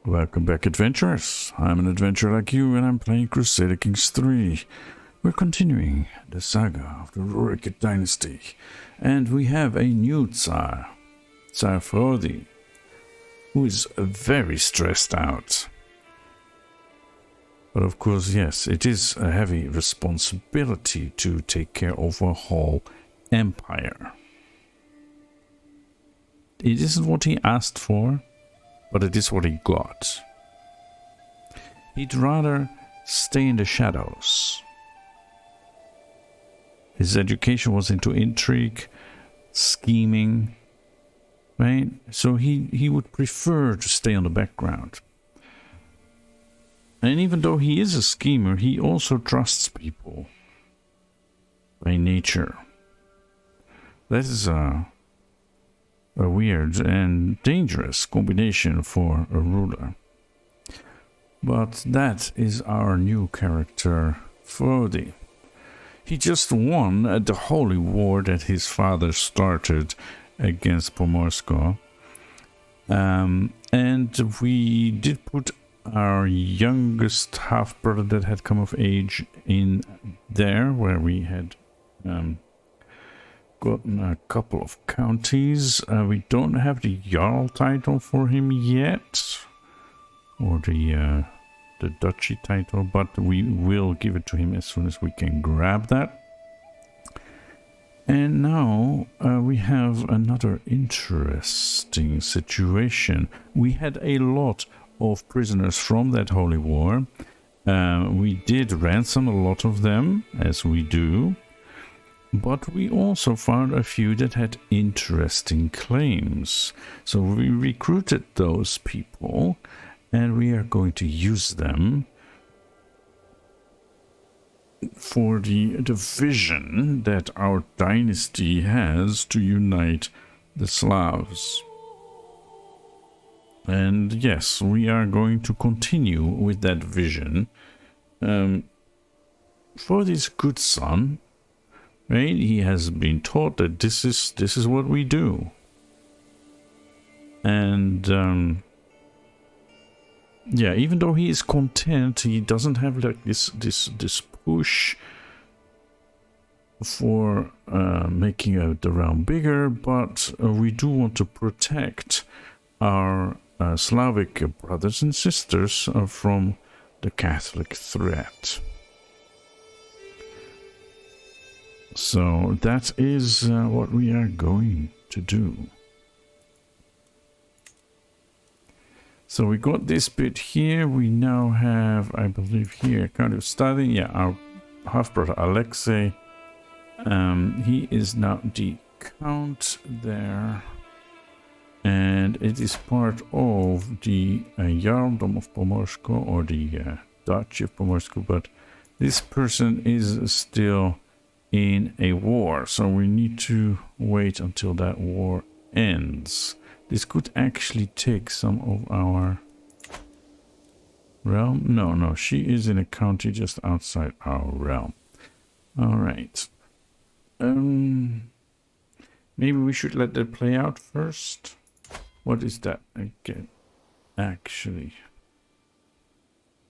Welcome back, adventurers. I'm an adventurer like you, and I'm playing Crusader Kings 3. We're continuing the saga of the Rurikid dynasty, and we have a new tsar, Tsar Fróði, who is very stressed out. But of course, yes, it is a heavy responsibility to take care of a whole empire. It isn't what he asked for, but it is what he got. He'd rather stay in the shadows. His education was into intrigue, scheming, right? So he would prefer to stay on the background. And even though he is a schemer, he also trusts people by nature. That is a weird and dangerous combination for a ruler. But that is our new character, Fróði. He just won at the holy war that his father started against Pomorsko. And we did put our youngest half-brother that had come of age in there, where we had gotten a couple of counties. We don't have the Jarl title for him yet, or the duchy title, but we will give it to him as soon as we can grab that. And now we have another interesting situation. We had a lot of prisoners from that holy war. We did ransom a lot of them, as we do. But we also found a few that had interesting claims. So we recruited those people, and we are going to use them for the vision that our dynasty has to unite the Slavs. And yes, we are going to continue with that vision. For this good son, right? He has been taught that this is what we do, and yeah, even though he is content, he doesn't have like this push for making the realm bigger. But we do want to protect our Slavic brothers and sisters from the Catholic threat. So that is what we are going to do. So we got this bit here. We now have, I believe here, kind of starting, yeah, our half-brother Alexei. He is now the count there. And it is part of the Jarldom of Pomorsko, or the Duchy of Pomorsko, but this person is still in a war, so we need to wait until that war ends. This could actually take some of our realm. No, she is in a county just outside our realm. All right. Maybe we should let that play out first. What is that again? Actually,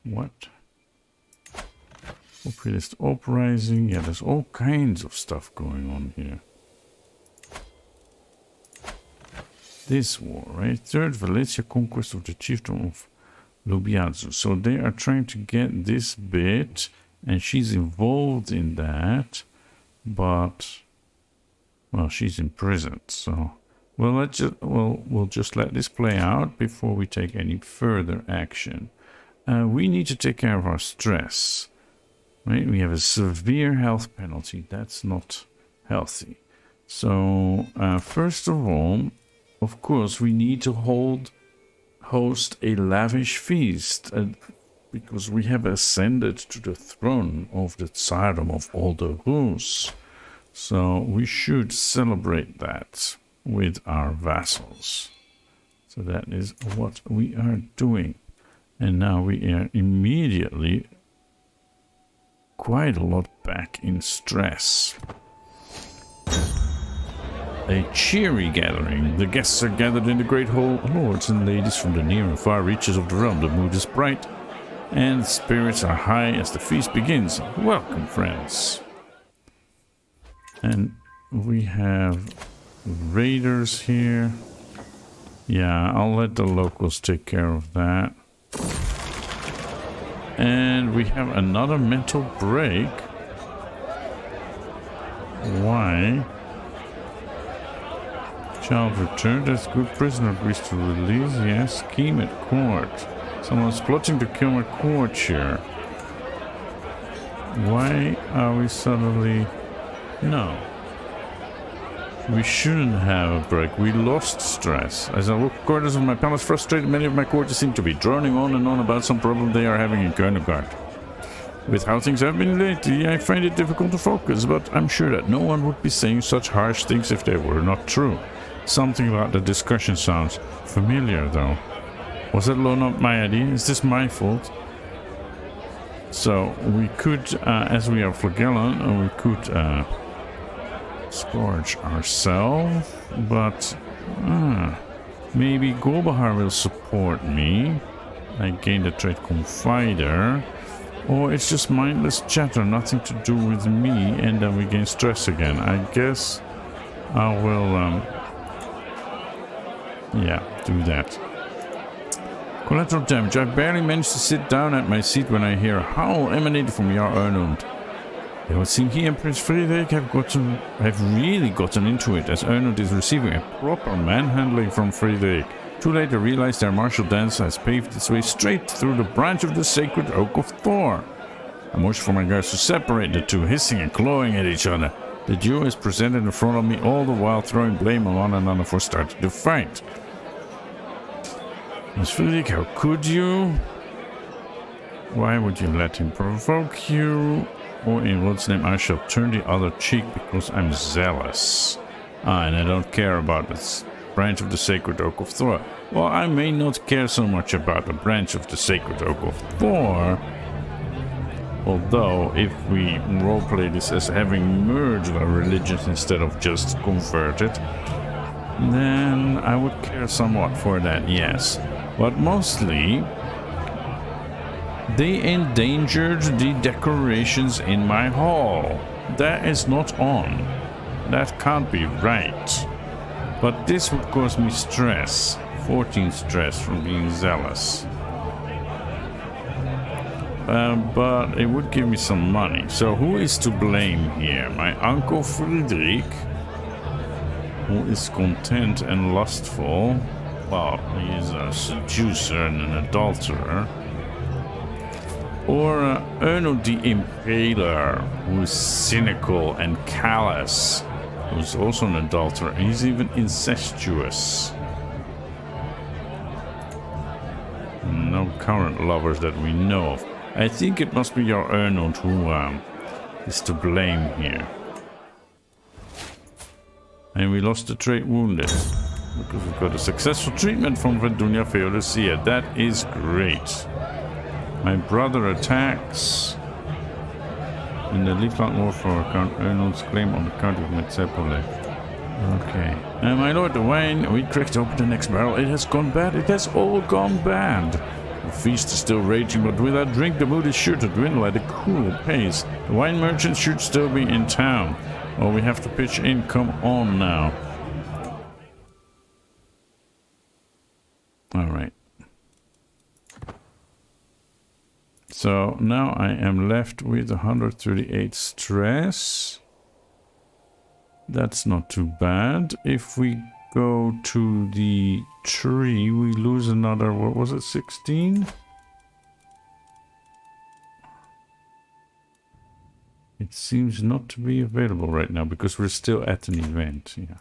what? Populist uprising. Yeah, there's all kinds of stuff going on here. This war, right? Third Valencia conquest of the chiefdom of Lubiadzu. So they are trying to get this bit, and she's involved in that, but well, she's imprisoned. So well, we'll just let this play out before we take any further action. We need to take care of our stress. Right, we have a severe health penalty. That's not healthy. So first of all, of course, we need to host a lavish feast, because we have ascended to the throne of the Tsardom of all the Rus. So we should celebrate that with our vassals. So that is what we are doing. And now we are immediately quite a lot back in stress. A cheery gathering. The guests are gathered in the great hall. Lords and ladies from the near and far reaches of the realm. The mood is bright, and spirits are high as the feast begins. Welcome, friends. And we have raiders here. Yeah, I'll let the locals take care of that. And we have another mental break. Why? Child returned as good prisoner agrees to release. Yes, scheme at court. Someone's plotting to kill my courtier. Why are we suddenly... No. We shouldn't have a break. We lost stress. As I walk corridors of my palace frustrated, many of my courtiers seem to be droning on and on about some problem they are having in Kernogard. With how things have been lately, I find it difficult to focus, but I'm sure that no one would be saying such harsh things if they were not true. Something about the discussion sounds familiar, though. Was that law not my idea? Is this my fault? So, we could, as we are Flagellon, we could, scourge ourselves, but, maybe Golbahar will support me. I gained a trait Confider. Or it's just mindless chatter, nothing to do with me, and then we gain stress again. I guess I will, yeah, do that. Collateral damage. I barely managed to sit down at my seat when I hear a howl emanating from Jarl Ernold. It would seem he and Prince Frédéric have really gotten into it, as Ernold is receiving a proper manhandling from Frédéric. Too late to realize their martial dance has paved its way straight through the branch of the sacred oak of Thor. I motion for my guards to separate the two, hissing and clawing at each other. The duo is presented in front of me, all the while throwing blame on one another for starting the fight. Miss Frédéric, how could you? Why would you let him provoke you? Or in God's name, I shall turn the other cheek because I'm zealous. And I don't care about this branch of the sacred oak of Thor. Well, I may not care so much about the branch of the sacred oak of Thor. Although, if we roleplay this as having merged our religions instead of just converted, then I would care somewhat for that, yes. But mostly, they endangered the decorations in my hall. That is not on. That can't be right. But this would cause me stress. 14 stress from being zealous. But it would give me some money. So who is to blame here? My uncle Frédéric, who is content and lustful. Well, he is a seducer and an adulterer. Or Ernold the Impaler, who is cynical and callous, who's also an adulterer, and he's even incestuous. No current lovers that we know of. I think it must be your Ernold who is to blame here. And we lost the trait wounded, because we got a successful treatment from Vedunia Feodosia. That is great. My brother attacks. In the Leafland War for Count Ernold's claim on the Count of Metzepole. Okay. My lord, the wine, we cracked open the next barrel. It has gone bad. It has all gone bad. The feast is still raging, but without drink the mood is sure to dwindle at a cool pace. The wine merchant should still be in town. Oh, we have to pitch in. Come on now. Alright. So now I am left with 138 stress. That's not too bad. If we go to the tree, we lose another, what was it, 16? It seems not to be available right now because we're still at an event. Yeah,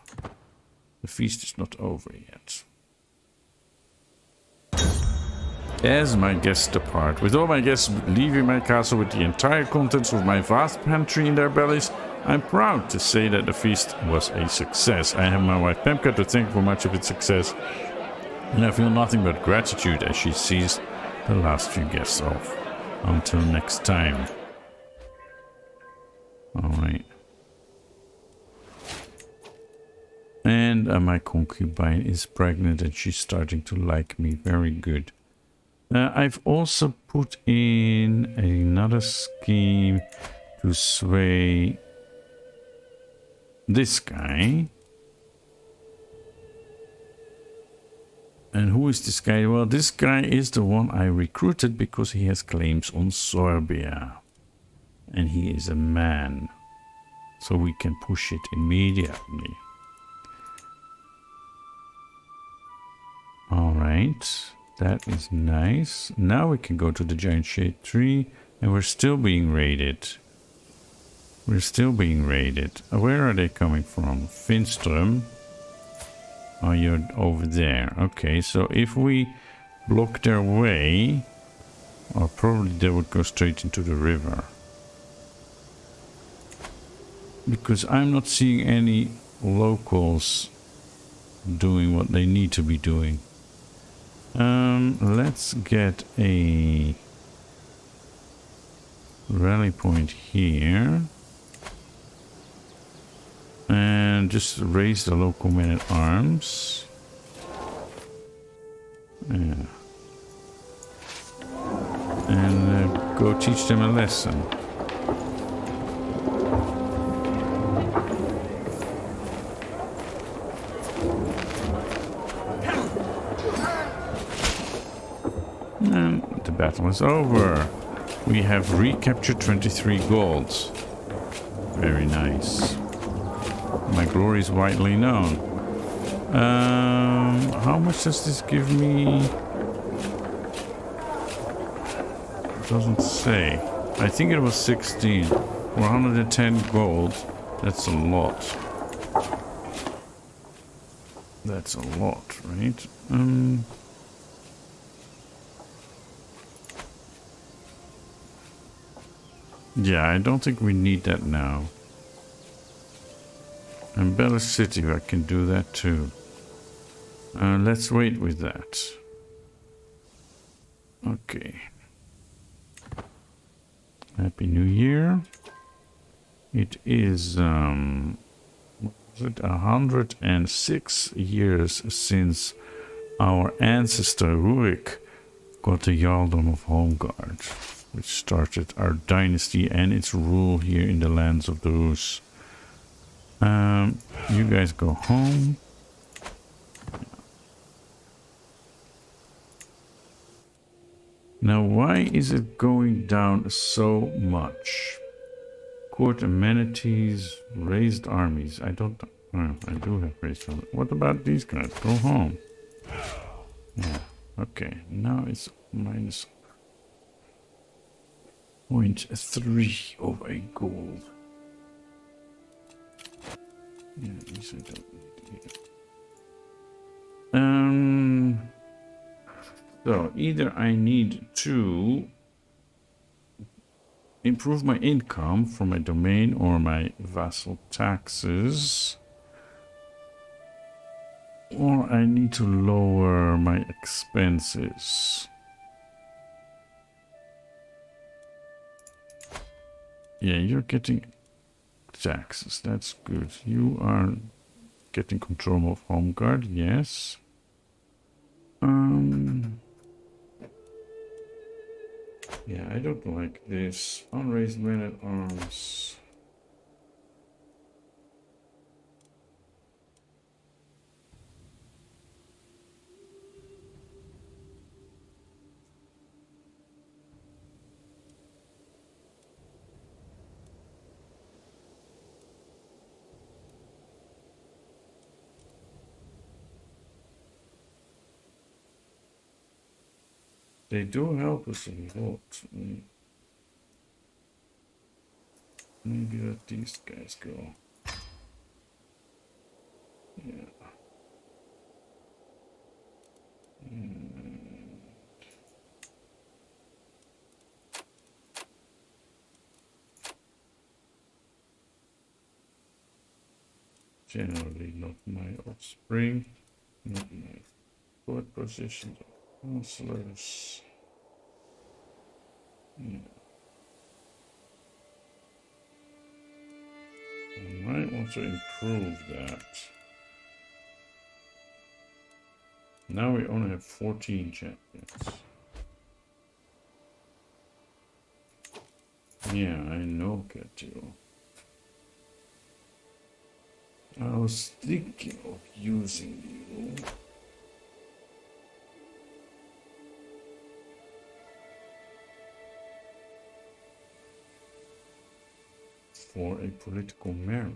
the feast is not over yet. As my guests depart, with all my guests leaving my castle with the entire contents of my vast pantry in their bellies, I'm proud to say that the feast was a success. I have my wife Pemka to thank for much of its success, and I feel nothing but gratitude as she sees the last few guests off. Until next time. Alright. my concubine is pregnant and she's starting to like me. Very good. I've also put in another scheme to sway this guy. And who is this guy? Well, this guy is the one I recruited because he has claims on Serbia. And he is a man. So we can push it immediately. Alright. That is nice. Now we can go to the giant shade tree. And we're still being raided. We're still being raided. Where are they coming from? Finström. Oh, you're over there. Okay, so if we block their way, or probably they would go straight into the river. Because I'm not seeing any locals doing what they need to be doing. Let's get a rally point here. And just raise the local men at arms. Yeah. And go teach them a lesson. And the battle is over. We have recaptured 23 golds. Very nice. My glory is widely known. How much does this give me? It doesn't say. I think it was 16. 110 gold. That's a lot. That's a lot, right? Yeah, I don't think we need that now. And Bella City, I can do that too. Let's wait with that. Okay. Happy New Year. It is, what was it, 106 years since our ancestor Rurik got the Jarldom of Homeguard, which started our dynasty and its rule here in the lands of the Rus. You guys go home. Now, why is it going down so much? Court amenities, raised armies. I don't... Oh, I do have raised armies. What about these guys? Go home. Yeah, okay. Now it's minus 0.3 of a gold. Yeah, these I don't need here. So either I need to improve my income from my domain or my vassal taxes, or I need to lower my expenses. Yeah, you're getting taxes. That's good. You are getting control of home guard. Yes. Yeah, I don't like this. Unraised men at arms. They do help us a lot. Maybe let these guys go. Yeah. Generally not my offspring, not my foot positions. Counselors. Yeah. I might want to improve that. Now we only have 14 champions. Yeah, I know, Ketil. I was thinking of using you. For a political marriage.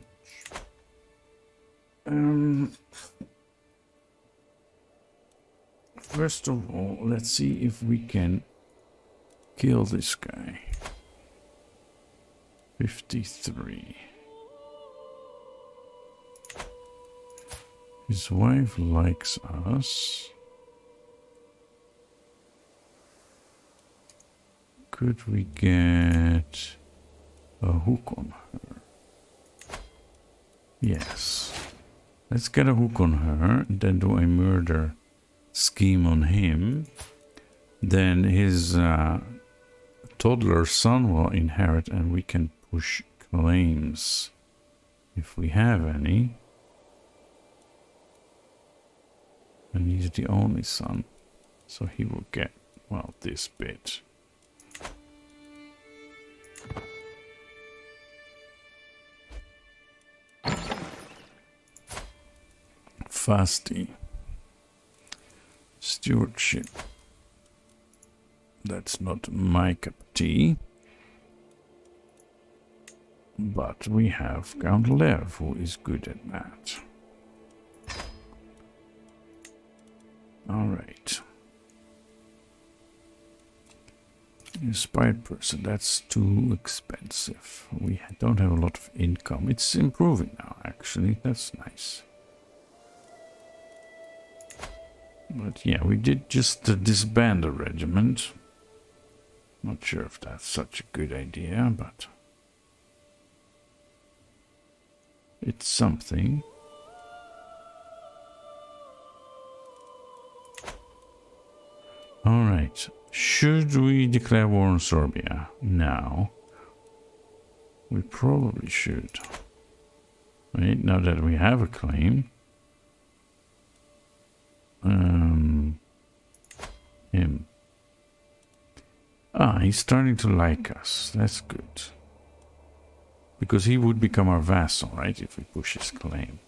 First of all, let's see if we can kill this guy. 53. His wife likes us. Could we get a hook on her? Yes. Let's get a hook on her and then do a murder scheme on him. Then his toddler son will inherit and we can push claims if we have any. And he's the only son, so he will get, well, this bit. Fasti. Stewardship. That's not my cup of tea. But we have Count Lev, who is good at that. Alright. Inspired person, that's too expensive. We don't have a lot of income. It's improving now, actually. That's nice. But yeah, we did just disband a regiment. Not sure if that's such a good idea, but it's something. Alright, should we declare war on Serbia now? We probably should. Right, now that we have a claim. Him. Ah, he's starting to like us. That's good. Because he would become our vassal, right? If we push his claim.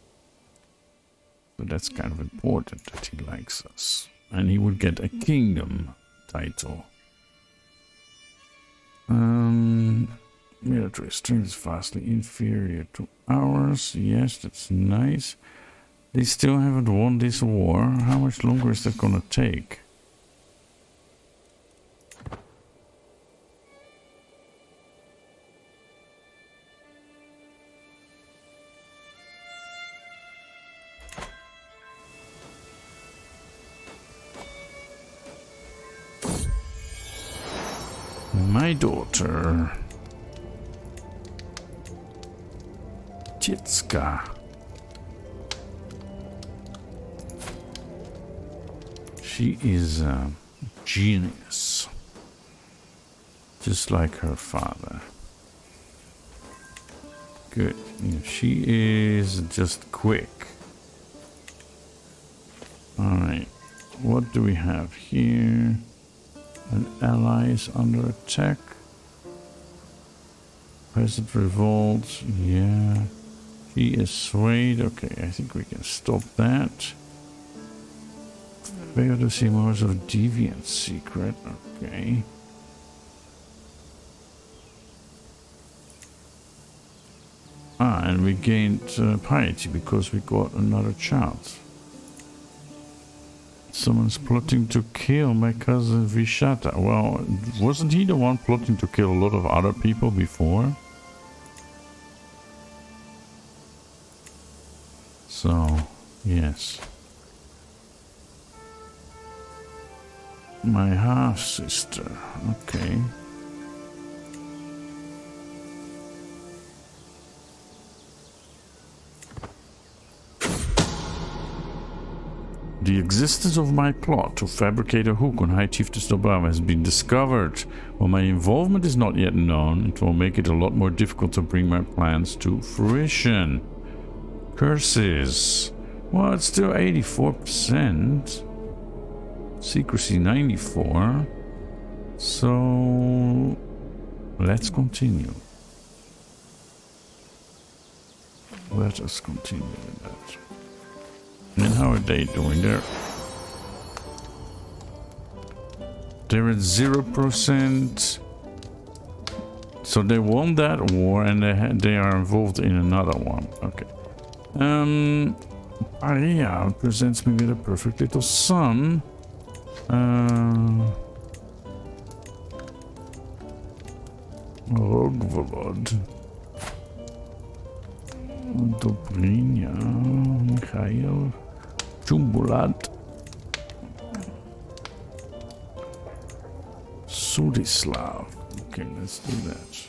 So that's kind of important that he likes us. And he would get a kingdom title. Military strength is vastly inferior to ours. Yes, that's nice. They still haven't won this war. How much longer is that gonna take? My daughter, Titska. She is a genius, just like her father. Good. Yeah, she is just quick. Alright, what do we have here? An ally is under attack. Peasant revolt. Yeah. He is swayed. Okay, I think we can stop that. Fail to see more of deviant secret. Okay. Ah, and we gained piety because we got another child. Someone's plotting to kill my cousin Vishata. Well, wasn't he the one plotting to kill a lot of other people before? So, yes. My half-sister. Okay. The existence of my plot to fabricate a hook on High Chiefess Obama has been discovered. While my involvement is not yet known, it will make it a lot more difficult to bring my plans to fruition. Curses. Well, it's still 84%. Secrecy 94. So let's continue. Let us continue with that. And how are they doing there? They're at 0%. So they won that war and they are involved in another one. Okay. Aria presents me with a perfect little son. Rogvolod. Dobrynia. Mikhail. Chumbulat. Sudislav. Okay, let's do that.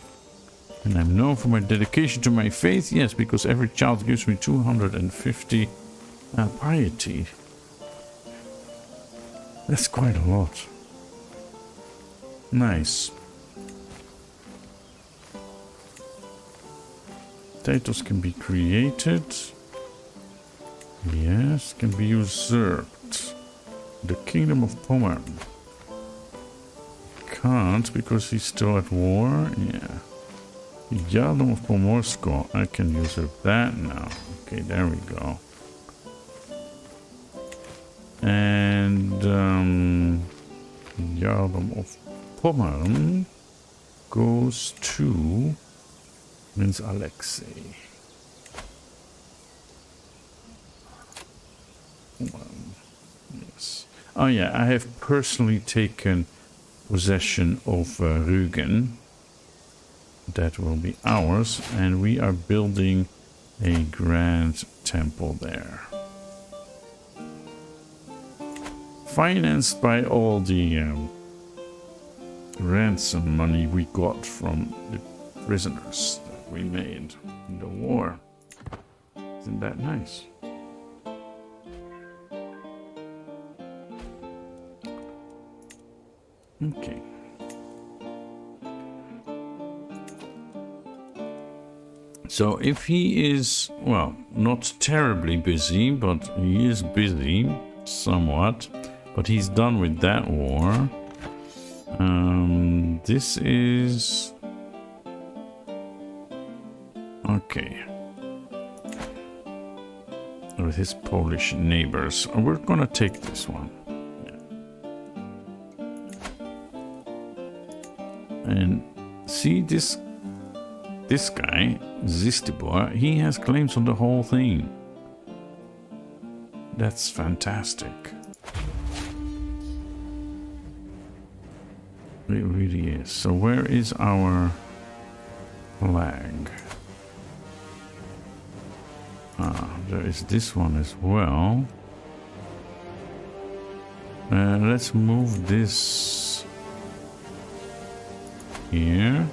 And I'm known for my dedication to my faith. Yes, because every child gives me 250 piety. That's quite a lot. Nice. Potatoes can be created. Yes, can be usurped. The Kingdom of Pommern. Can't because he's still at war. Yeah. Yardom of Pomorsko. I can usurp that now. Okay, there we go. And Yardom of Pommern goes to Prince Alexei. Yes. Oh yeah, I have personally taken possession of Rügen. That will be ours, and we are building a grand temple there. Financed by all the ransom money we got from the prisoners that we made in the war. Isn't that nice? Okay. So if he is, well, not terribly busy, but he is busy somewhat, but he's done with that war. This is okay with his Polish neighbors. We're gonna take this one. And see this guy, Zistibor, he has claims on the whole thing. That's fantastic. It really is. So where is our flag? There is this one as well. Let's move this here.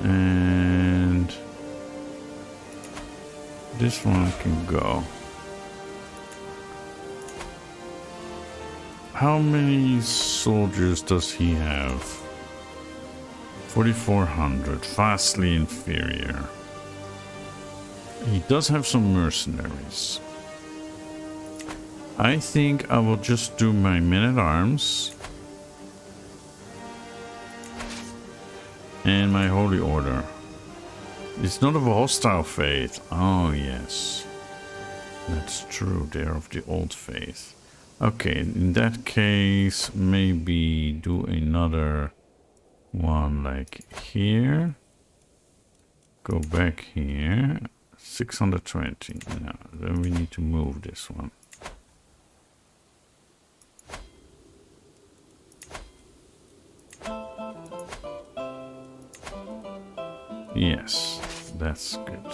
And this one can go. How many soldiers does he have? 4,400, vastly inferior. He does have some mercenaries. I think I will just do my men-at-arms and my holy order. It's not of a hostile faith. Oh yes, that's true. They're of the old faith. Okay, in that case, maybe do another one like here. Go back here. 620. No, then we need to move this one. Yes, that's good.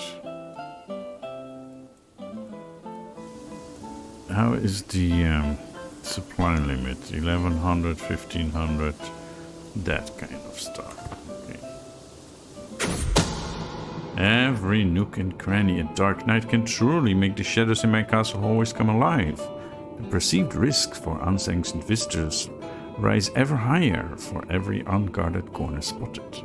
How is the supply limit? 1100, 1500, that kind of stuff. Okay. Every nook and cranny at dark night can truly make the shadows in my castle always come alive. The perceived risks for unsanctioned visitors rise ever higher for every unguarded corner spotted.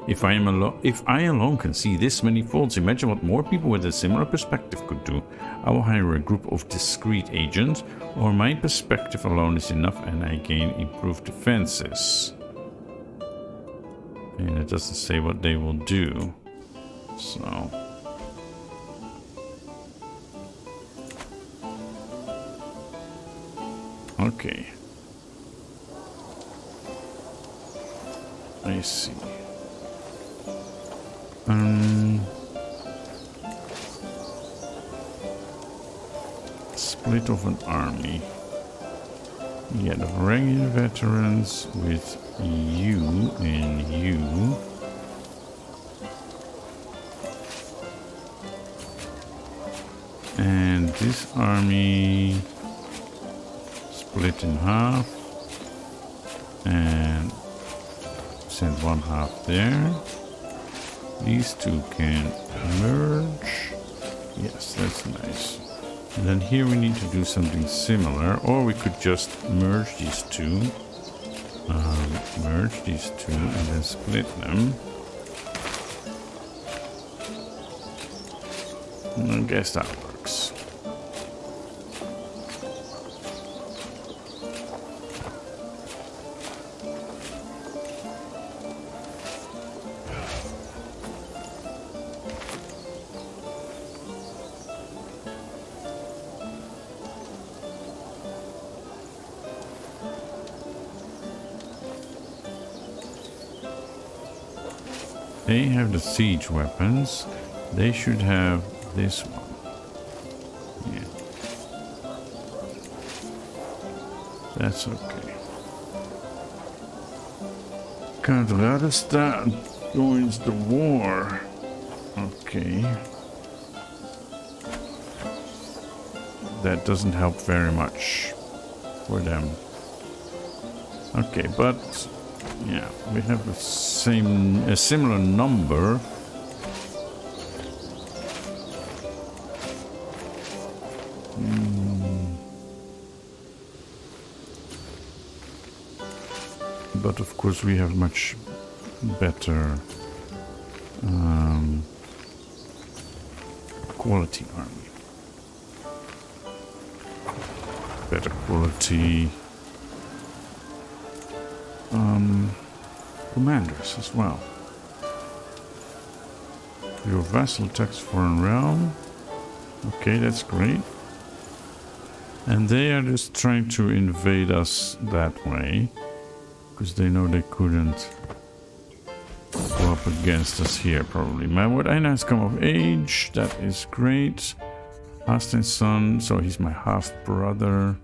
If I alone can see this many faults, imagine what more people with a similar perspective could do. I will hire a group of discreet agents, or my perspective alone is enough and I gain improved defenses. And it doesn't say what they will do. So... okay. I see. Split of an army. Yeah, the regular veterans with you and you. And this army split in half and send one half there. These two can merge. Yes, that's nice. And then here we need to do something similar, or we could just merge these two. Merge these two and then split them. I guess that works. They have the siege weapons. They should have this one. Yeah. That's okay. Count Radestad joins the war. Okay. That doesn't help very much for them. Okay, but yeah, we have a similar number. But of course we have much better quality army. Better quality commanders as well. Your vassal attacks foreign realm. Okay, that's great. And they are just trying to invade us that way, because they know they couldn't go up against us here, probably. My word, Aina has come of age. That is great. Hastin's son, so he's my half-brother.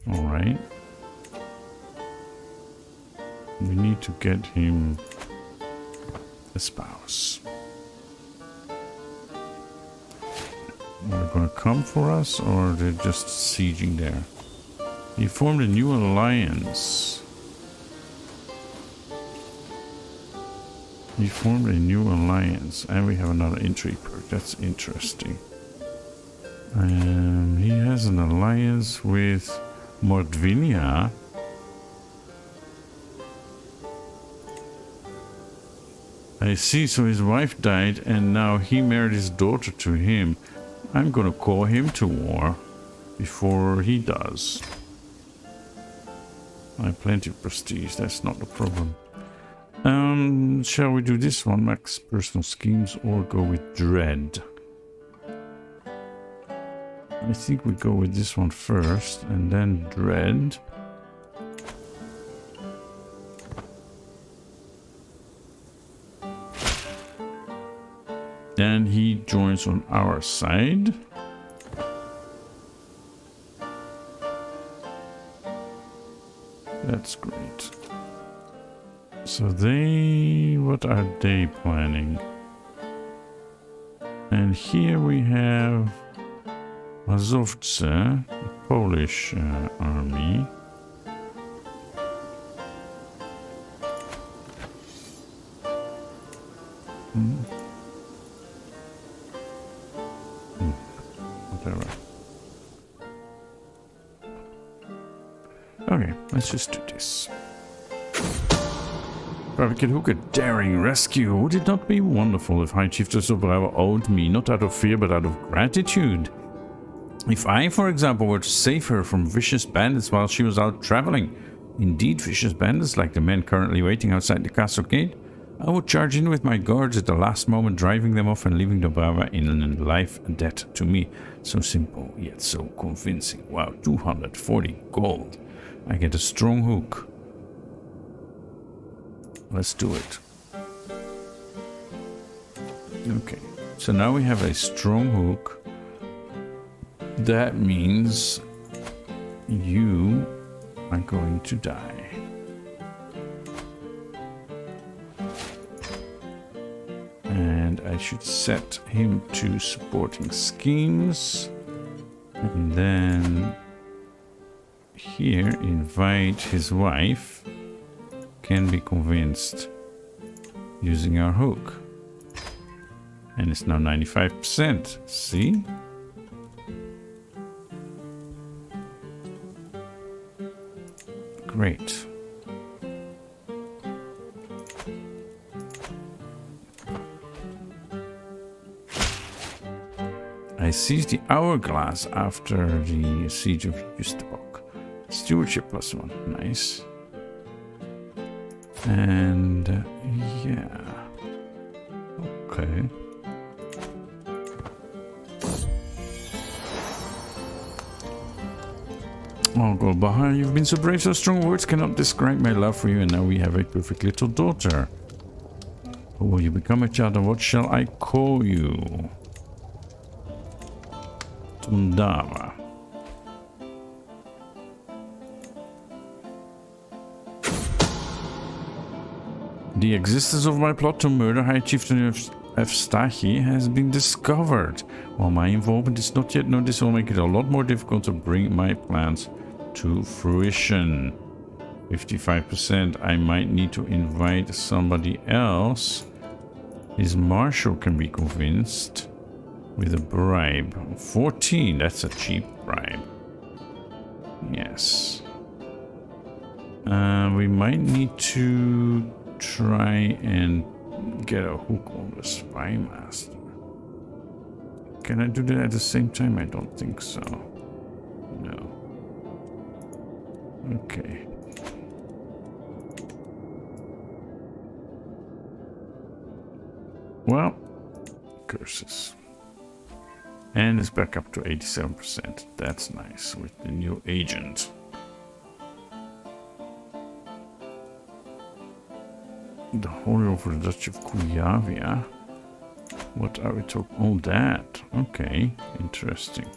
Alright. We need to get him a spouse. Are they gonna come for us, or they're just sieging there? He formed a new alliance. He formed a new alliance, and we have another intrigue perk. That's interesting. He has an alliance with Mordvinia. I see, so his wife died, and now he married his daughter to him. I'm gonna call him to war before he does. I have plenty of prestige, that's not the problem. Shall we do this one, max personal schemes, or go with dread? I think we go with this one first, and then dread. Then he joins on our side. That's great. So they, what are they planning? And here we have Mazovce, the Polish army. Whatever. Okay, let's just do this. Rurikid Hook, a daring rescue. Would it not be wonderful if High Chiefess of Brava owed me, not out of fear, but out of gratitude? If I, for example, were to save her from vicious bandits while she was out traveling, indeed vicious bandits like the men currently waiting outside the castle gate, I would charge in with my guards at the last moment, driving them off and leaving the Brava in a life debt to me. So simple, yet so convincing. Wow, 240 gold. I get a strong hook. Let's do it. Okay, so now we have a strong hook. That means you are going to die. And I should set him to supporting schemes. And then here invite his wife. Can be convinced using our hook. And it's now 95%. See? Great. I seized the hourglass after the siege of Justebok. Stewardship +1. Nice. And yeah, okay. Oh God, Bahar, you've been so brave, so strong. Words cannot describe my love for you, and now we have a perfect little daughter. Who will you become, a child, and what shall I call you? Tundava. The existence of my plot to murder High Chieftain Evstachi has been discovered. While my involvement is not yet known, this will make it a lot more difficult to bring my plans to fruition. 55%. I might need to invite somebody else. His marshal can be convinced with a bribe. 14. That's a cheap bribe. Yes. We might need to try and get a hook on the spy master. Can I do that at the same time? I don't think so. No. Okay. Well, curses. And it's back up to 87%. That's nice with the new agent. The Holy over the Dutch of Kuyavia. What are we talking? Oh, that. Okay, interesting.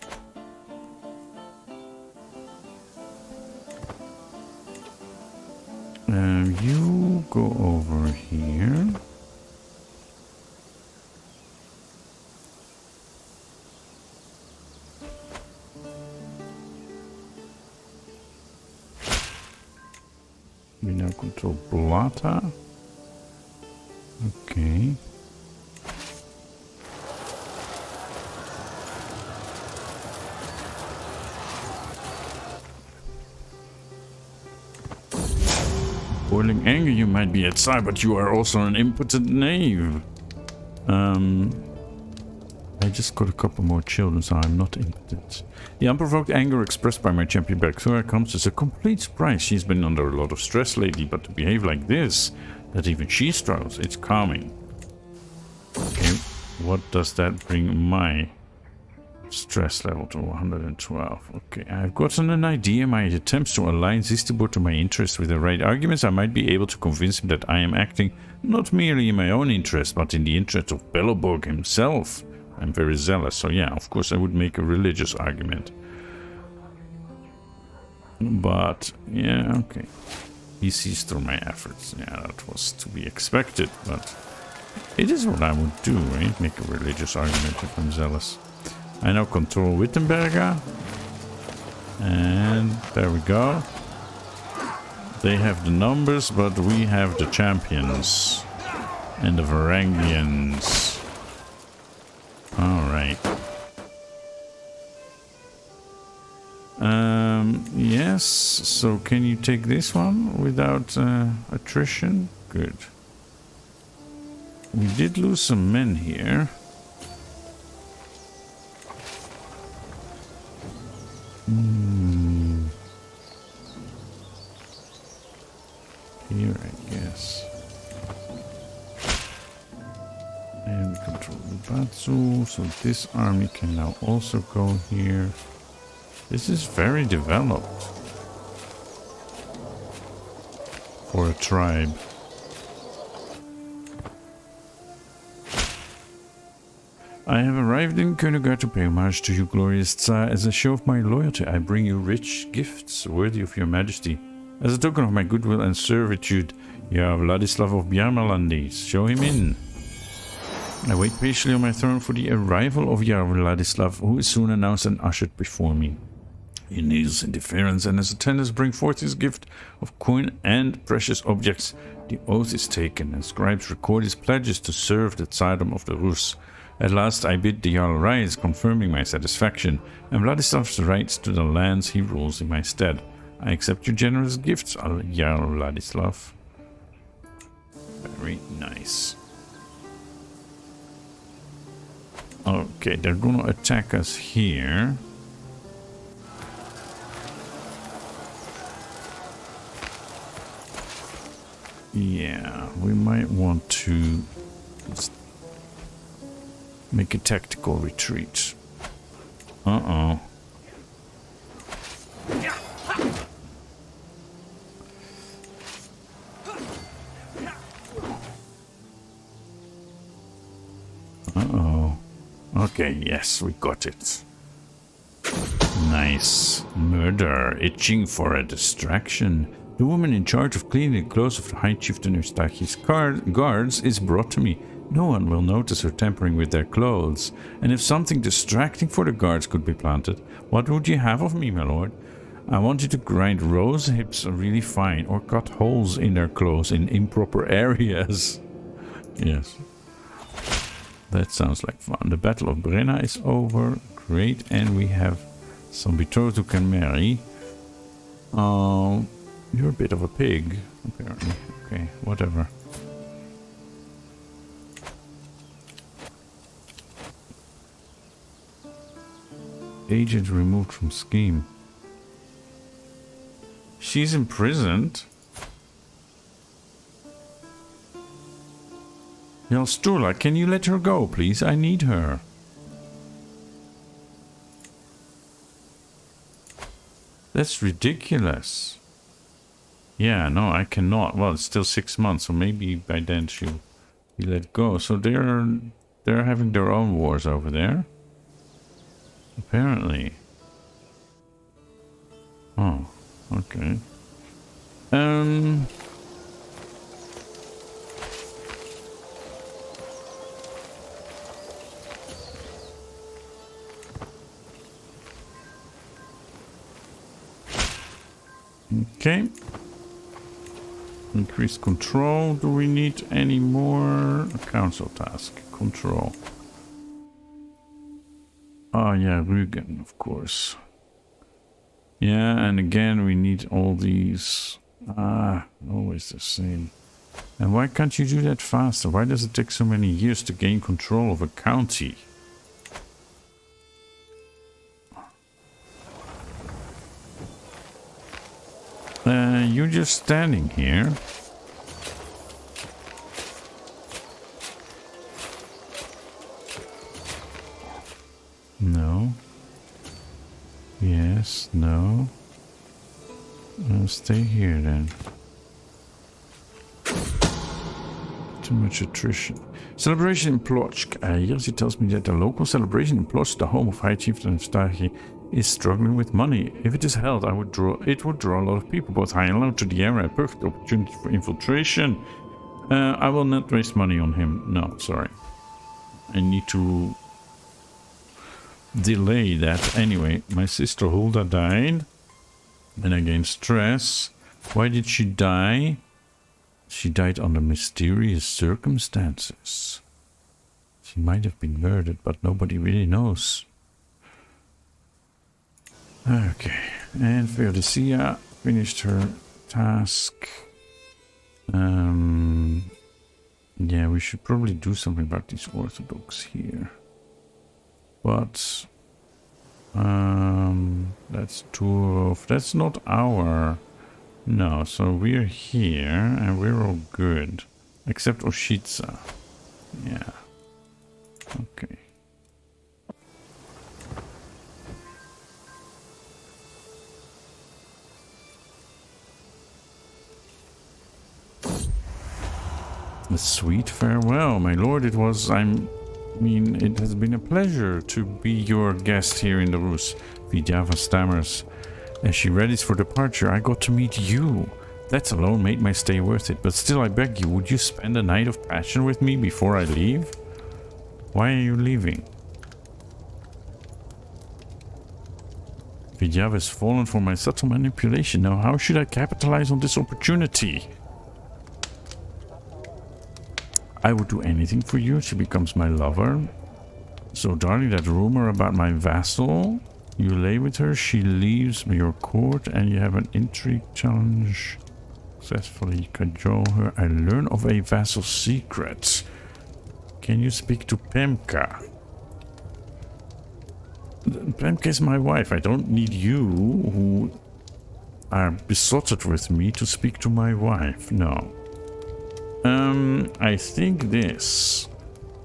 You go over here. We now control Blata. Okay. Boiling anger, you might be a tsar, but you are also an impotent knave. I just got a couple more children, so I'm not impotent. The unprovoked anger expressed by my champion Bergthora comes as a complete surprise. She's been under a lot of stress lately, but to behave like this, that even she struggles, it's calming. Okay, what does that bring my stress level to? 112. Okay, I've gotten an idea. My attempts to align Zistibor to my interests with the right arguments, I might be able to convince him that I am acting not merely in my own interest, but in the interest of Belleborg himself. I'm very zealous, so yeah, of course I would make a religious argument. But, yeah, okay. He sees through my efforts. Yeah, that was to be expected, but it is what I would do, right? Make a religious argument if I'm zealous. I now control Wittenberger. And there we go. They have the numbers, but we have the champions. And the Varangians. Alright. Yes, so can you take this one without attrition? Good. we did lose some men here. Here, I guess. And we control the Batsu, so this army can now also go here. This is very developed for a tribe. I have arrived in Königsberg to pay homage to you, glorious Tsar. As a show of my loyalty, I bring you rich gifts worthy of your majesty. As a token of my goodwill and servitude, Jarl Vladislav of Bjarmalandis, show him in. I wait patiently on my throne for the arrival of Jarl Vladislav, who is soon announced and ushered before me. He kneels in deference, and his attendants bring forth his gift of coin and precious objects. The oath is taken, and scribes record his pledges to serve the Tsardom of the Rus. At last I bid the Jarl rise, confirming my satisfaction, and Vladislav's rights to the lands he rules in my stead. I accept your generous gifts, Jarl Vladislav. Very nice. Okay, they're gonna attack us here. Yeah, we might want to make a tactical retreat. Uh-oh. Uh-oh. Okay, yes, we got it. Nice. Murder, itching for a distraction. The woman in charge of cleaning the clothes of the High Chieftain Eustachi's guards is brought to me. No one will notice her tampering with their clothes, and if something distracting for the guards could be planted, what would you have of me, my lord? I want you to grind rose hips really fine, or cut holes in their clothes in improper areas. Yes. That sounds like fun. The Battle of Brenna is over. Great, and we have some betrothed who can marry. You're a bit of a pig, apparently. Okay, whatever. Agent removed from scheme. She's imprisoned. Jarl Sturla, can you let her go, please? I need her. That's ridiculous. Yeah, no, I cannot. Well, it's still 6 months, so maybe by then she'll be let go. So they're having their own wars over there. Apparently. Oh, okay. Okay. Increase control. Do we need any more? A council task. Control. Oh yeah, Rurikid, of course. Yeah, and again we need all these. Always the same. And why can't you do that faster? Why does it take so many years to gain control of a county? You're just standing here. No. Yes, no. Stay here then. Too much attrition. Celebration in Plochk. Jerzy tells me that the local celebration in Plochk, the home of High Chieftain Eustachi, is struggling with money. If it is held, it would draw a lot of people, both high and low, to the area. A perfect opportunity for infiltration. I will not waste money on him. No, sorry. I need to delay that. Anyway, my sister Hulda died. Then I gained stress. Why did she die? She died under mysterious circumstances. She might have been murdered, but nobody really knows. Okay, and Fróði finished her task. Yeah, we should probably do something about these Orthodox here. But that's Turov. That's not our. No, so we're here and we're all good. Except Oshitsa. Yeah. Okay. A sweet farewell, my lord. It has been a pleasure to be your guest here in the Rus. Vidava stammers. As she readies for departure, I got to meet you. That alone made my stay worth it. But still, I beg you, would you spend a night of passion with me before I leave? Why are you leaving? Vidava has fallen for my subtle manipulation. Now, how should I capitalize on this opportunity? I would do anything for you. She becomes my lover. So, darling, that rumor about my vassal, you lay with her, she leaves your court, and you have an intrigue challenge. Successfully cajole her. I learn of a vassal's secrets. Can you speak to Pemka? Pemka is my wife. I don't need you, who are besotted with me, to speak to my wife. No. I think this.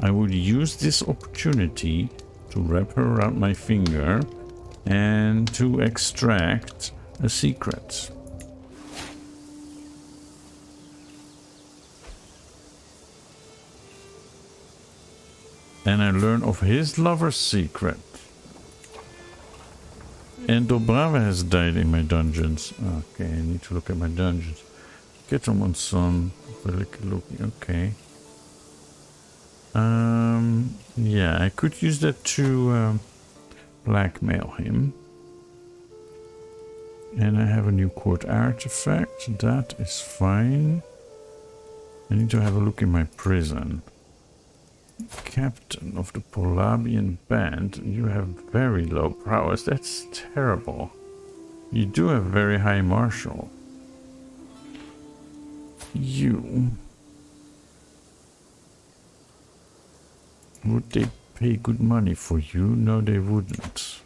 I would use this opportunity to wrap her around my finger and to extract a secret. And I learn of his lover's secret. And Dobrava has died in my dungeons. Okay, I need to look at my dungeons. Get him on some. Okay. Yeah, I could use that to blackmail him. And I have a new court artifact. That is fine. I need to have a look in my prison. Captain of the Polabian band, you have very low prowess. That's terrible. You do have very high martial. You. Would they pay good money for you? No, they wouldn't.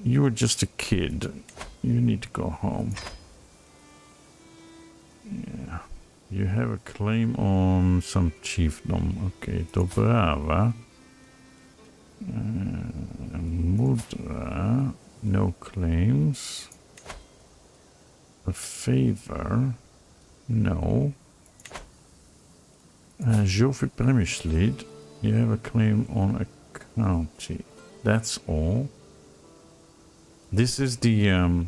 You are just a kid. You need to go home. Yeah. You have a claim on some chiefdom. Okay, Dobrava. Mudra. No claims. A favor. No. Jovi Premislid. You have a claim on a county. That's all. This is the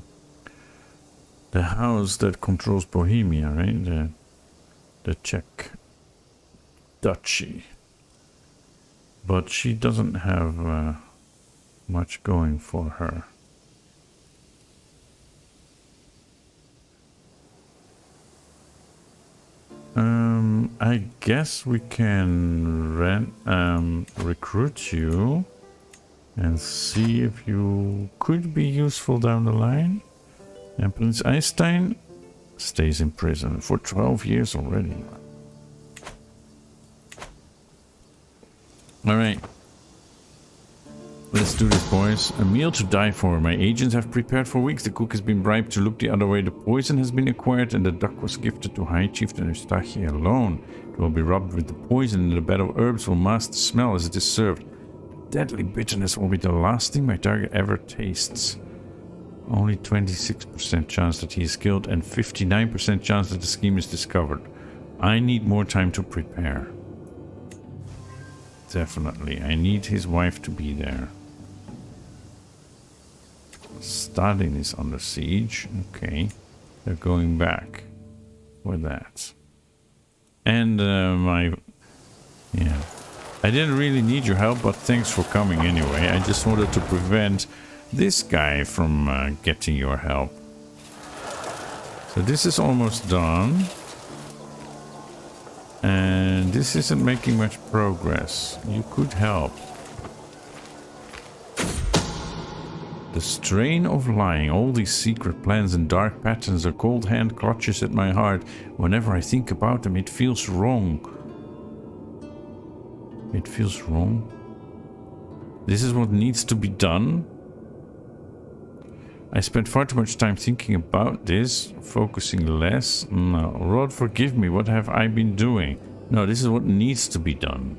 house that controls Bohemia, right? The Czech duchy. But she doesn't have much going for her. I guess we can recruit you and see if you could be useful down the line. And Prince Eystein stays in prison for 12 years already. Alright. Let's do this, boys. A meal to die for. My agents have prepared for weeks. The cook has been bribed to look the other way. The poison has been acquired and the duck was gifted to High Chieftain Eustachi alone. It will be rubbed with the poison and the bed of herbs will mask the smell as it is served. Deadly bitterness will be the last thing my target ever tastes. Only 26% chance that he is killed and 59% chance that the scheme is discovered. I need more time to prepare. Definitely. I need his wife to be there. Stalin is under siege. Okay. They're going back for that. And yeah. I didn't really need your help, but thanks for coming anyway. I just wanted to prevent this guy from getting your help. So this is almost done. And this isn't making much progress. You could help. The strain of lying, all these secret plans and dark patterns, a cold hand clutches at my heart. Whenever I think about them, it feels wrong. It feels wrong? This is what needs to be done? I spent far too much time thinking about this, focusing less. No, Rod, forgive me, what have I been doing? No, this is what needs to be done.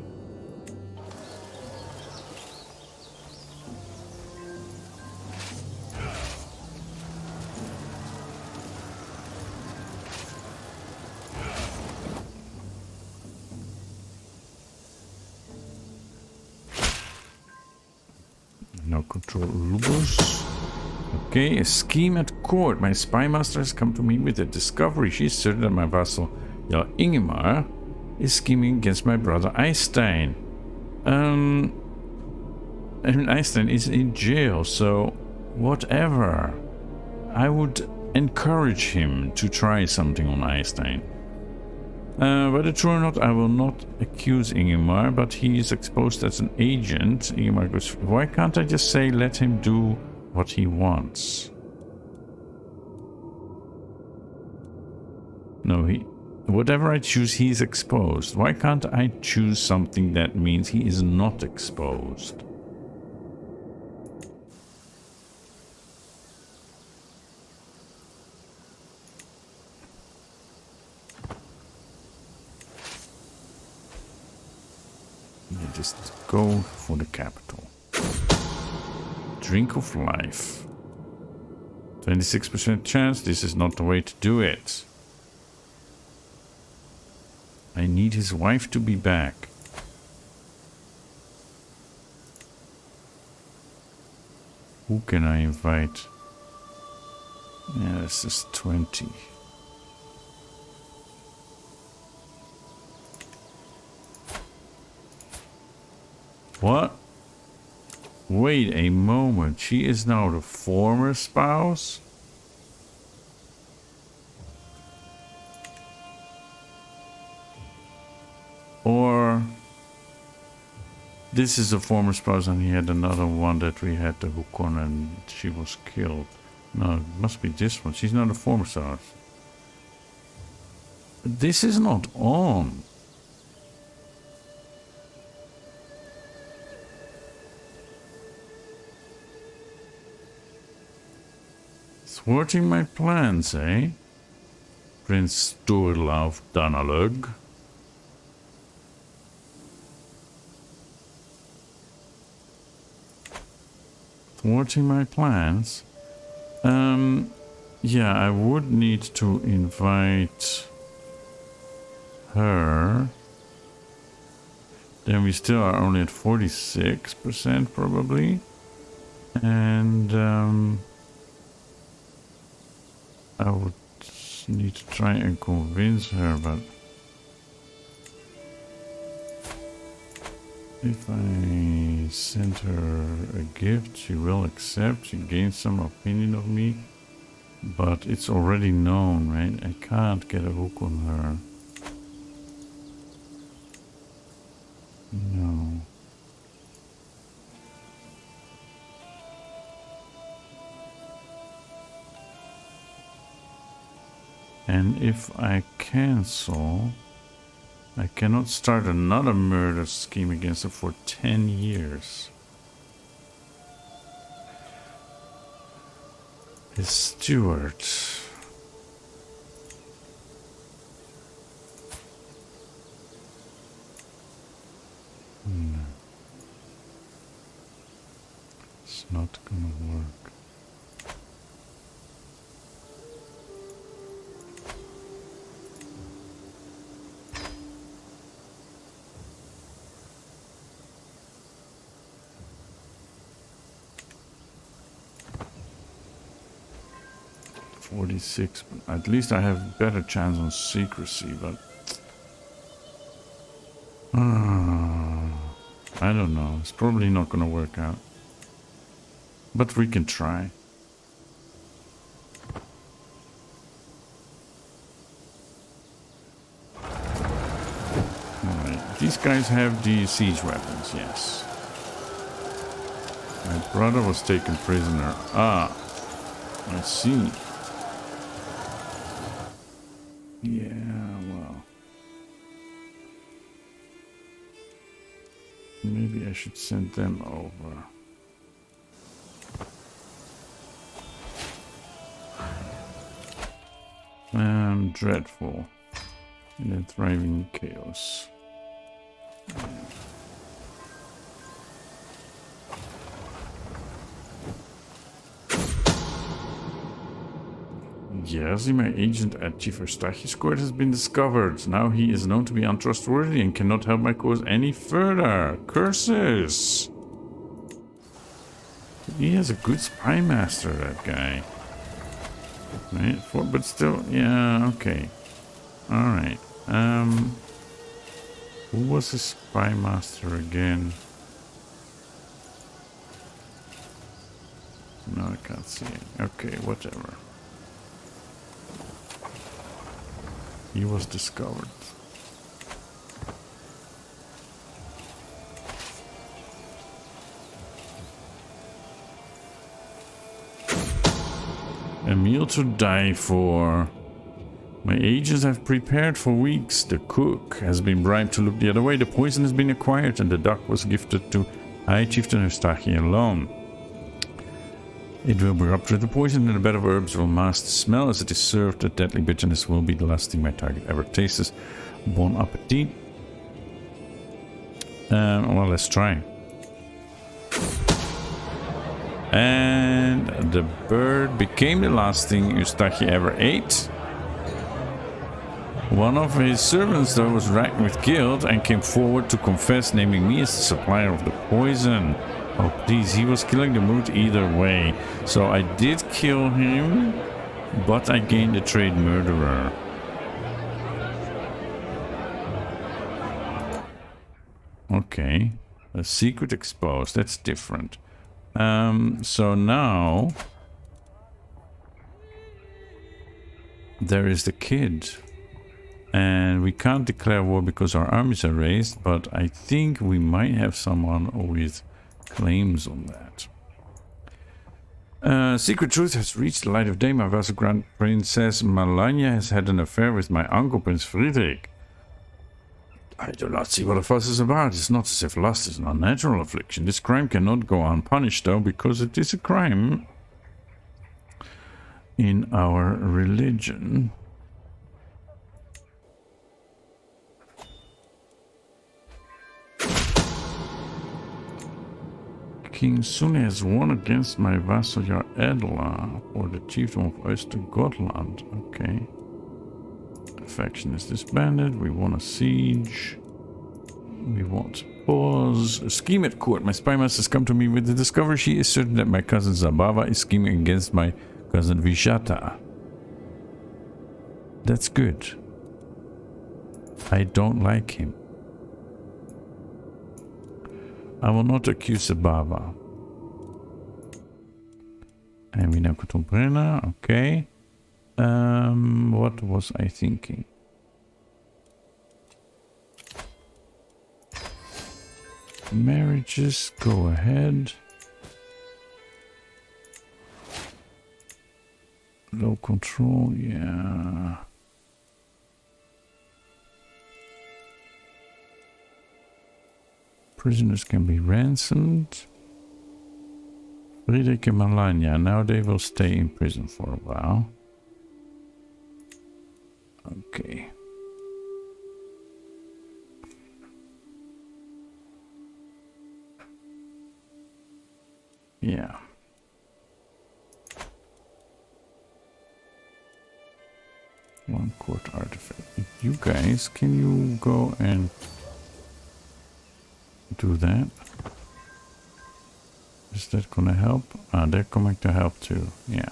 No control Lubos. Okay, a scheme at court. My spy master has come to me with a discovery. She is certain that my vassal, Jarl Ingemar, is scheming against my brother Eystein. And Eystein is in jail, so whatever. I would encourage him to try something on Eystein. Whether true or not, I will not accuse Ingemar, but he is exposed as an agent. Ingemar goes, why can't I just say let him do what he wants? No, whatever I choose, he is exposed. Why can't I choose something that means he is not exposed? You just go for the capital. Drink of life. 26% chance. This is not the way to do it. I need his wife to be back. Who can I invite? Yeah, this is 20. What? Wait a moment. She is now the former spouse? Or this is a former spouse and he had another one that we had the hook on and she was killed. No, it must be this one. She's not a former spouse. This is not on. Thwarting my plans, eh? Prince Sturlauf Danalug. Thwarting my plans? Yeah, I would need to invite her. Then we still are only at 46% probably. And I would need to try and convince her, but if I send her a gift, she will accept. She gains some opinion of me, but it's already known, right? I can't get a hook on her. No. And if I cancel, I cannot start another murder scheme against her for 10 years. His steward. No. It's not gonna work. At least I have better chance on secrecy, but I don't know. It's probably not gonna work out, but we can try. Alright, these guys have the siege weapons, yes. My brother was taken prisoner. Ah, I see. Yeah, well. Maybe I should send them over. Dreadful. And then thriving chaos. Yes, my agent at Chief Eustachius' court has been discovered. Now he is known to be untrustworthy and cannot help my cause any further. Curses! He has a good spy master, that guy. Right, but still, yeah, okay. Alright. Who was his spy master again? No, I can't see it. Okay, whatever. He was discovered. A meal to die for. My agents have prepared for weeks. The cook has been bribed to look the other way. The poison has been acquired and the duck was gifted to High Chieftain Eustachi alone. It will be ruptured. The poison in a bed of herbs will mask the smell as it is served. The deadly bitterness will be the last thing my target ever tastes. Bon appetit. Well, let's try. And the bird became the last thing Eustachi ever ate. One of his servants, though, was racked with guilt and came forward to confess, naming me as the supplier of the poison. Oh, please, he was killing the mood either way. So I did kill him, but I gained a trade murderer. Okay. A secret exposed. That's different. So now there is the kid. And we can't declare war because our armies are raised, but I think we might have someone with claims on that. Secret truth has reached the light of day. My vassal Grand Princess Malania has had an affair with my uncle Prince Friedrich. I do not see what the fuss is about. It's not as if lust is an unnatural affliction. This crime cannot go unpunished, though, because it is a crime in our religion. King Sune has won against my vassal Jar Edla for the chiefdom of Östergotland. Okay. Faction is disbanded. We want a siege. We want pause. A scheme at court. My spy master has come to me with the discovery. She is certain that my cousin Zabava is scheming against my cousin Vishata. That's good. I don't like him. I will not accuse Zabava. And we now go to Brenna. Okay. What was I thinking? Marriages, go ahead. Low control, yeah. Prisoners can be ransomed. Friedrich and Malania, now they will stay in prison for a while. Okay. Yeah. One court artifact. You guys, can you go and do that? Is that gonna help? Ah, they're coming to help too. Yeah.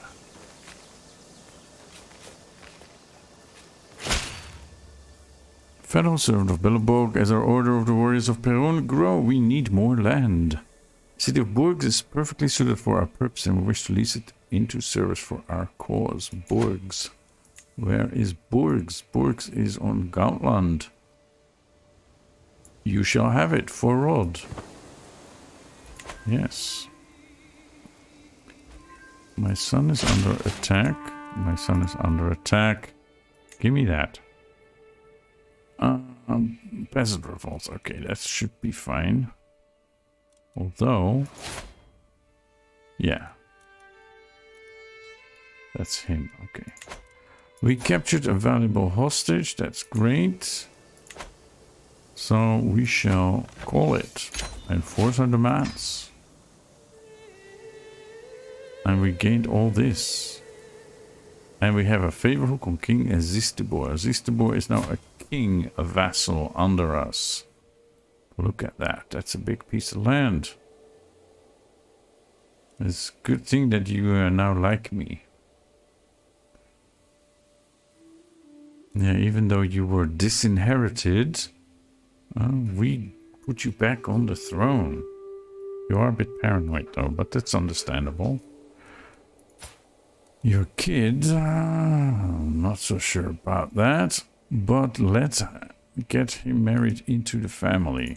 Federal servant of Belleborg, as our order of the warriors of Perron grow, we need more land. The city of Burgs is perfectly suited for our purpose and we wish to lease it into service for our cause. Burgs. Where is Burgs? Burgs is on Gautland. You shall have it for Rod. Yes. My son is under attack. My son is under attack. Give me that. Peasant revolts. Okay, that should be fine. Although... yeah. That's him. Okay. We captured a valuable hostage. That's great. So we shall call it. Enforce our demands. And we gained all this. And we have a favor hook on King Zistibor. Zistibor is now a king, a vassal under us. Look at that. That's a big piece of land. It's a good thing that you are now like me. Yeah, even though you were disinherited, we put you back on the throne. You are a bit paranoid though, but that's understandable. Your kid, I'm not so sure about that, but let's get him married into the family.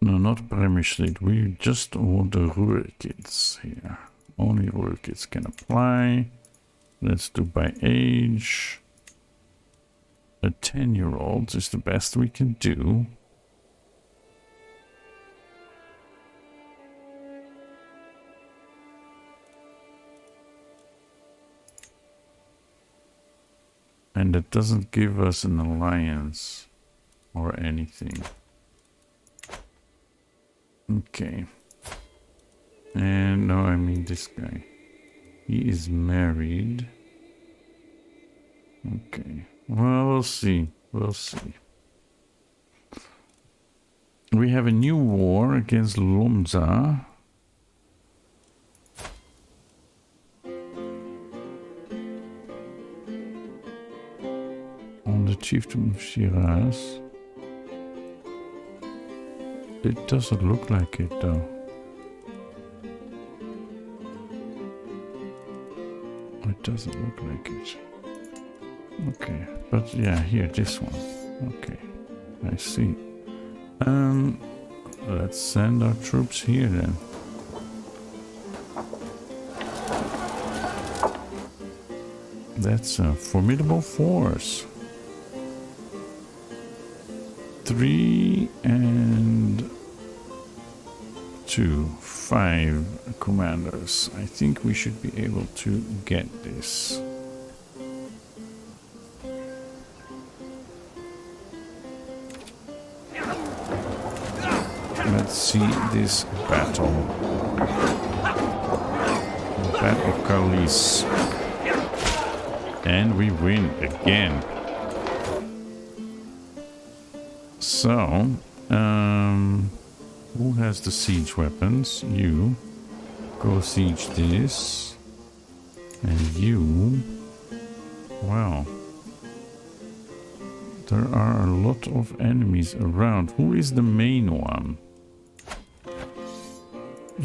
No, not Premiership. We just want the Rurikids here. Only Rurikids can apply. Let's do by age. A 10-year-old is the best we can do. And that doesn't give us an alliance or anything. Okay. And no, I mean this guy. He is married. Okay. Well, we'll see. We'll see. We have a new war against Lomza. On the chieftain of Shiraz. It doesn't look like it though. It doesn't look like it. Okay, but yeah, here, this one. Okay, I see. Let's send our troops here then. That's a formidable force. 3 and 2, 5 commanders. I think we should be able to get this. Let's see this battle. The Battle of Kalis. And we win again. So, who has the siege weapons? You. Go siege this. And you. Wow. There are a lot of enemies around. Who is the main one?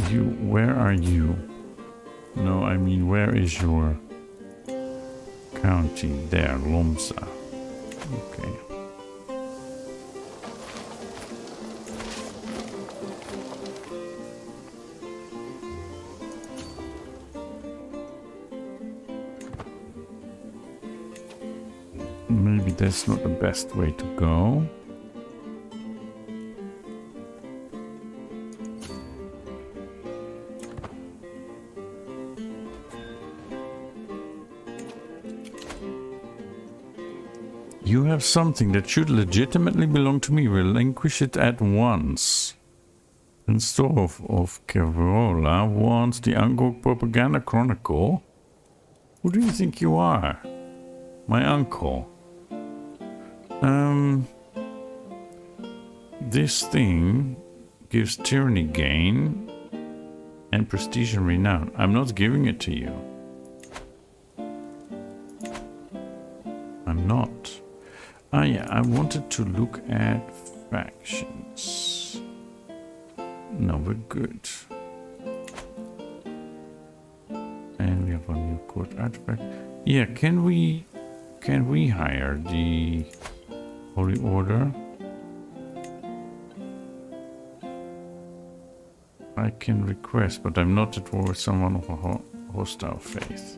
You. Where are you? No, I mean, where is your county? There, Lomza. Okay. Maybe that's not the best way to go. You have something that should legitimately belong to me. Relinquish it at once. Prince Torov of Kerola wants the Angkor Propaganda Chronicle. Who do you think you are? My uncle. This thing gives tyranny gain and prestige and renown. I'm not giving it to you. I'm not. Ah yeah, I wanted to look at factions. No, we're good. And we have a new court artifact. Yeah, can we hire the Holy Order? I can request, but I'm not at war with someone of a hostile faith.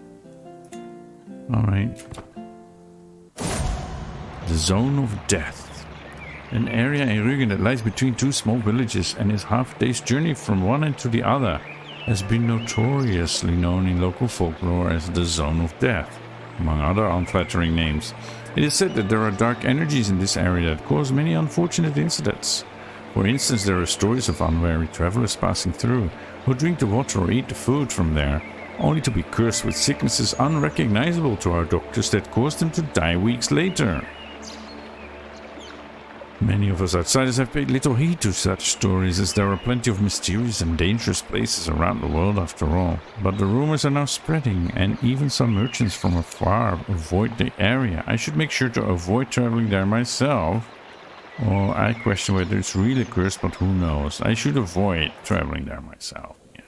Alright. The Zone of Death. An area in Rurikid that lies between two small villages and is half a day's journey from one end to the other has been notoriously known in local folklore as the Zone of Death, among other unflattering names. It is said that there are dark energies in this area that cause many unfortunate incidents. For instance, there are stories of unwary travelers passing through who drink the water or eat the food from there, only to be cursed with sicknesses unrecognizable to our doctors that cause them to die weeks later. Many of us outsiders have paid little heed to such stories, as there are plenty of mysterious and dangerous places around the world after all. But the rumors are now spreading, and even some merchants from afar avoid the area. I should make sure to avoid traveling there myself. Or I question whether it's really cursed, but who knows. I should avoid traveling there myself. Yeah.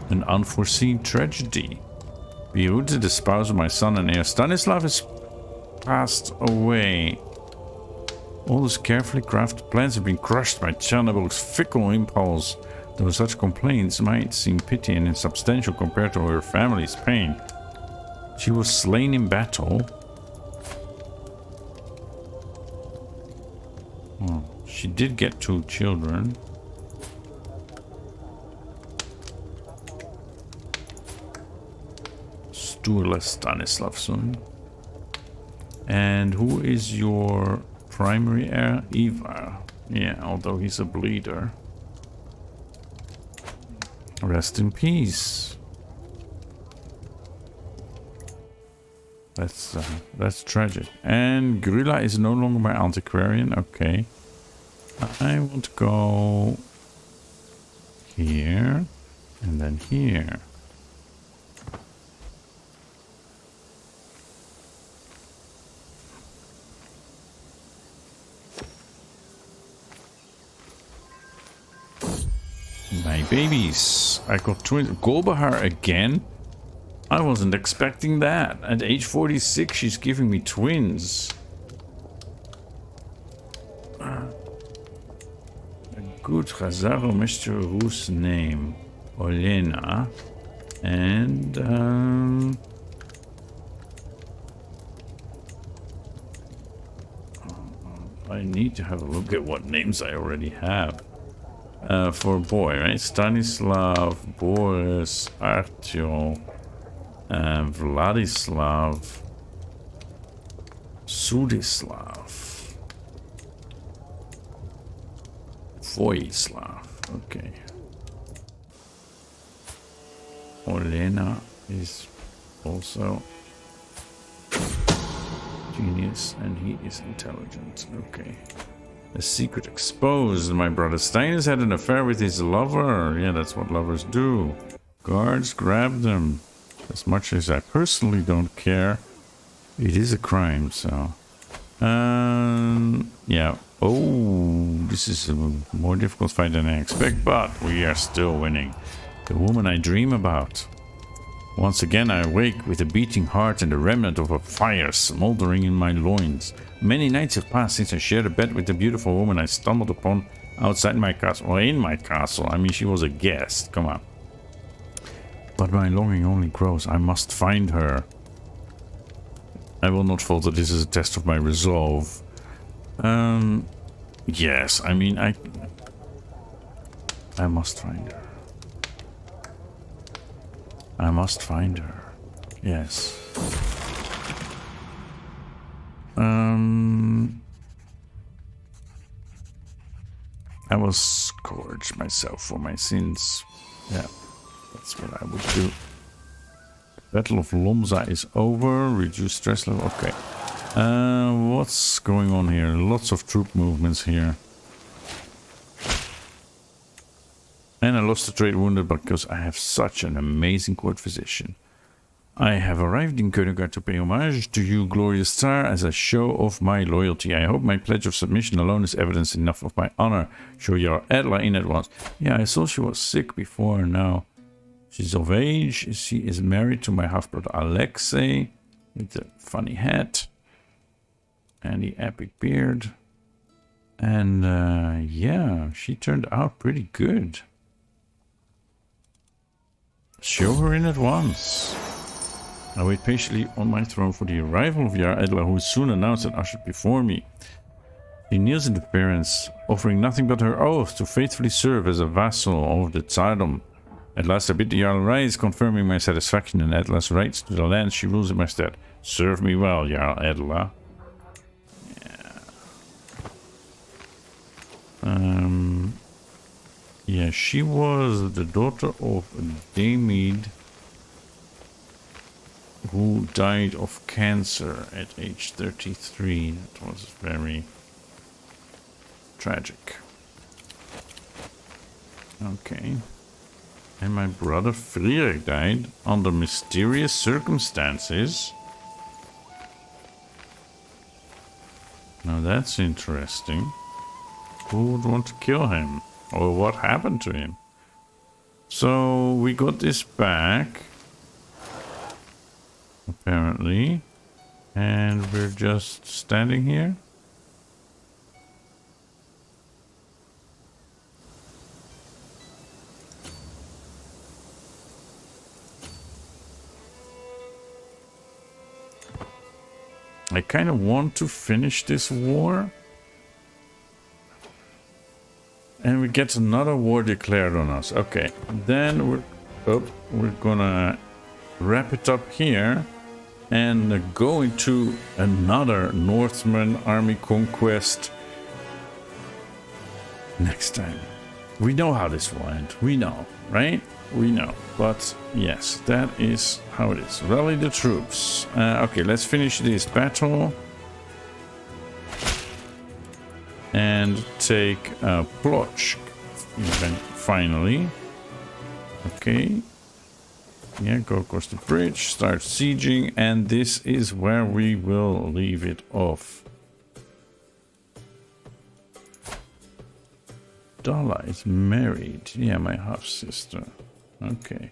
An unforeseen tragedy. Fróði, the spouse of my son and heir Stanislav, has passed away. All those carefully crafted plans have been crushed by Chernobyl's fickle impulse, though such complaints might seem petty and insubstantial compared to her family's pain. She was slain in battle. Oh, she did get 2 children. Sturla Stanislavson. And who is your primary heir? Ivar. Yeah, although he's a bleeder. Rest in peace. That's tragic. And Grilla is no longer my antiquarian. Okay. I want to go here and then here. My babies. I got twins. Golbahar again? I wasn't expecting that. At age 46, she's giving me twins. A good Khazaro Mr. Rus name. Olena. And, I need to have a look at what names I already have. For a boy, right? Stanislav, Boris, Artyom, Vladislav, Sudislav, Vojislav. Okay. Olena is also genius and he is intelligent. Okay. A secret exposed. My brother Stein has had an affair with his lover. Yeah, that's what lovers do. Guards grab them. As much as I personally don't care, it is a crime, so... yeah. Oh, this is a more difficult fight than I expect, but we are still winning. The woman I dream about. Once again I awake with a beating heart and the remnant of a fire smoldering in my loins. Many nights have passed since I shared a bed with the beautiful woman I stumbled upon outside my castle. Or in my castle. I mean, she was a guest. Come on. But my longing only grows. I must find her. I will not falter. This is a test of my resolve. Yes. I mean, I must find her. I must find her. Yes. I will scourge myself for my sins. Yeah, that's what I would do. Battle of Lomza is over. Reduce stress level. Okay. What's going on here? Lots of troop movements here. And I lost a trade wounded because I have such an amazing court physician. I have arrived in Königsberg to pay homage to you, glorious Tsar, as a show of my loyalty. I hope my pledge of submission alone is evidence enough of my honor. Show your Adla in at once. Yeah, I saw she was sick before now. She's of age. She is married to my half-brother Alexei, with the funny hat and the epic beard. And yeah, she turned out pretty good. Show her in at once. I wait patiently on my throne for the arrival of Jarl Edla, who is soon announced and ushered before me. She kneels in defiance, offering nothing but her oath to faithfully serve as a vassal of the tsardom. At last I bid the Jarl rise, confirming my satisfaction in Edla's rights to the land she rules in my stead. Serve me well, Jarl Edla. Yeah, she was the daughter of a Damid who died of cancer at age 33. That was very tragic. Okay. And my brother Fróði died under mysterious circumstances. Now that's interesting. Who would want to kill him? Or what happened to him? So we got this back. Apparently. And we're just standing here. I kind of want to finish this war. And we get another war declared on us. Okay, then we're gonna wrap it up here and go into another Northman army conquest next time. We know how this will end. We know, right? We know. But yes, that is how it is. Rally the troops. Okay, let's finish this battle. And take a Plochk event finally. Okay. Yeah, go across the bridge, start sieging, and this is where we will leave it off. Dala is married. Yeah, my half sister. Okay.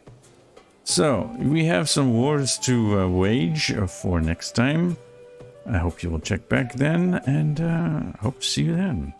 So, we have some wars to wage for next time. I hope you will check back then, and hope to see you then.